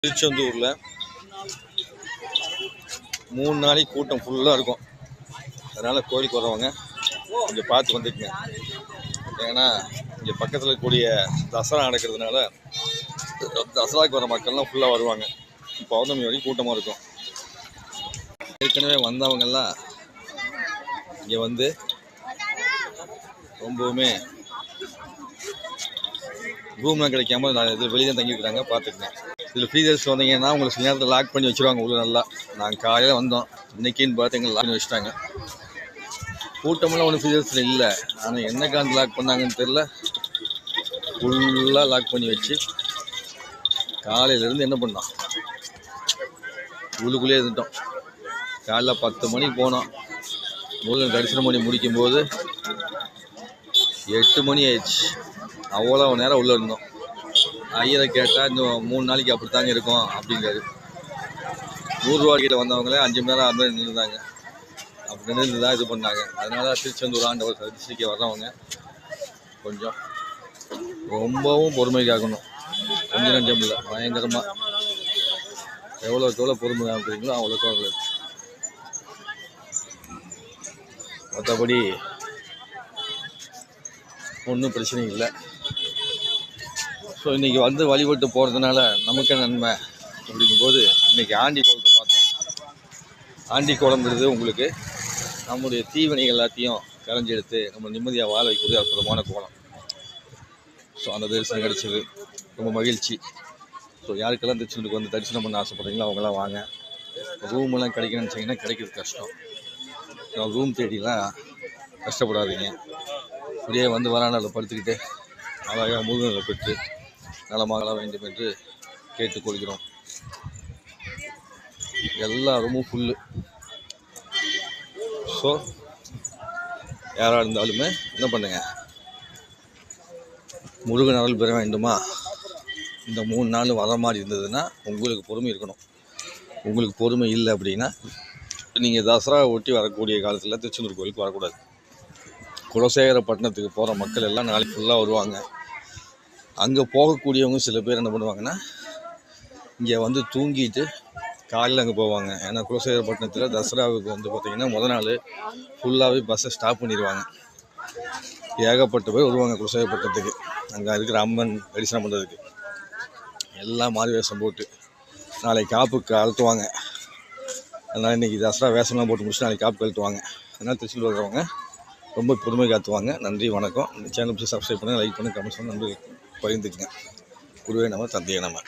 திருச்செந்தூரில் 3 நாளைக்கு கூட்டம் ஃபுல்லாக இருக்கும். அதனால் கோயிலுக்கு வரவங்க இங்கே பார்த்து வந்துக்குங்க. ஏன்னா இங்கே பக்கத்தில் இருக்கக்கூடிய தசரா நடக்கிறதுனால தசராவுக்கு வர மக்கள்லாம் ஃபுல்லாக வருவாங்க. பௌர்ணமி வரைக்கும் கூட்டமாக இருக்கும். ஏற்கனவே வந்தவங்கெல்லாம் இங்கே வந்து ரொம்பவுமே ரூம்லாம் கிடைக்காம இது வெளியே தான் தங்கியிருக்கிறாங்க. பார்த்துக்குங்க. இதில் ஃப்ரீதர்ஸ் வந்தீங்கன்னா உங்களுக்கு சில நேரத்தில் லாக் பண்ணி வச்சுருவாங்க உள்ள. நல்லா நாங்கள் காலையில் வந்தோம், இன்றைக்கின்னு பார்த்து எங்களை லாக் பண்ணி வச்சுட்டாங்க. கூட்டமெல்லாம் ஒன்றும் ஃப்ரீதர்ஸில் இல்லை. ஆனால் என்ன காரணம் லாக் பண்ணாங்கன்னு தெரில. ஃபுல்லாக லாக் பண்ணி வச்சு காலையிலேருந்து என்ன பண்ணோம், உள்ளுக்குள்ளேயே இருந்துட்டோம். காலைல 10 மணிக்கு போனோம். முருகன் தரிசனம் பண்ணி முடிக்கும்போது 8 மணி ஆயிடுச்சு. அவ்வளோ நேரம் உள்ளே இருந்தோம். ஐயரை கேட்டால் இன்னும் 3 நாளைக்கு அப்படித்தாங்க இருக்கும் அப்படிங்கிறாரு. 100 ரூபா கிட்ட வந்தவங்களே 5 மணி நேரம் 6 மணி நேரம் நின்றுதாங்க. அப்படி நின்று தான் இது பண்ணாங்க. அதனால திருச்செந்தூர் ஆண்டவர் தரிசிக்க வர்றவங்க கொஞ்சம் ரொம்பவும் பொறுமை காக்கணும். கொஞ்சம் நஞ்சம் இல்லை, பயங்கரமாக எவ்வளோக்கு எவ்வளோ பொறுமை காக்கிறீங்களோ அவ்வளோக்கு அவ்வளோ. மற்றபடி ஒன்றும் பிரச்சனை இல்லை. ஸோ இன்றைக்கி வந்து வழிபட்டு போகிறதுனால நமக்கு நன்மை அப்படிங்கும்போது இன்றைக்கி ஆண்டி கோலத்தை பார்த்தோம். ஆண்டி கோலங்கிறது உங்களுக்கு நம்முடைய தீவினைகள் எல்லாத்தையும் கரைஞ்செடுத்து நம்ம நிம்மதியாக வாழ வைக்கக்கூடிய அற்புதமான கோலம். ஸோ அந்த தரிசனம் கிடச்சிது, ரொம்ப மகிழ்ச்சி. ஸோ யாருக்கெல்லாம் திருச்செந்தூருக்கு வந்து தரிசனம் பண்ண ஆசைப்படுறீங்களோ அவங்களாம் வாங்க. ரூமெல்லாம் கிடைக்கணும்னு நினச்சிங்கன்னா கிடைக்கிறது கஷ்டம். ரூம் தேடிலாம் கஷ்டப்படாதீங்க. அப்படியே வந்து வராண்டில் படுத்துக்கிட்டு அழகாக முருகனை பெற்று நலமாக வேண்டும் என்று கேட்டுக்கொள்கிறோம். எல்லா ரூமும் ஃபுல்லு. ஸோ யாராக இருந்தாலுமே என்ன பண்ணுங்க, முருகன் அருள் பெற வேண்டுமா, இந்த 3 நாள் வர மாதிரி இருந்ததுன்னா உங்களுக்கு பொறுமை இருக்கணும். உங்களுக்கு பொறுமை இல்லை அப்படின்னா நீங்கள் தசரா ஒட்டி வரக்கூடிய காலத்தில் திருச்செந்தூர் கோயிலுக்கு வரக்கூடாது. குலசேகரப்பட்டினத்துக்கு போகிற மக்கள் எல்லாம் நாளைக்கு ஃபுல்லாக வருவாங்க. அங்கே போகக்கூடியவங்க சில பேர் என்ன பண்ணுவாங்கன்னா இங்கே வந்து தூங்கிட்டு காலையில் அங்கே போவாங்க. ஏன்னா குலசேகரப்பட்டினத்தில் தசராவுக்கு வந்து பார்த்திங்கன்னா முதல் நாள் ஃபுல்லாகவே பஸ்ஸை ஸ்டாப் பண்ணிடுவாங்க. ஏகப்பட்ட பேர் வருவாங்க குலசேகரப்பட்டினத்துக்கு. அங்கே இருக்கிற அம்மன் தரிசனம் பண்ணுறதுக்கு எல்லாம் மாறி வேஷம் போட்டு நாளைக்கு காப்புக்கு அழுத்துவாங்க. அதனால் இன்றைக்கி தசரா வேஷம்லாம் போட்டு முடிச்சு நாளைக்கு காப்பு கழுத்துவாங்க. அதனால் திருச்சியில் வர்றவங்க ரொம்ப பொறுமை காத்துவாங்க. நன்றி, வணக்கம். இந்த சேனல் சப்ஸ்கிரைப் பண்ணுங்கள், லைக் பண்ணுங்கள், கமெண்ட்ஸ் பண்ணி நன்றி பகிர்ந்துக்குங்க. குருவே நம, தந்தையே நம.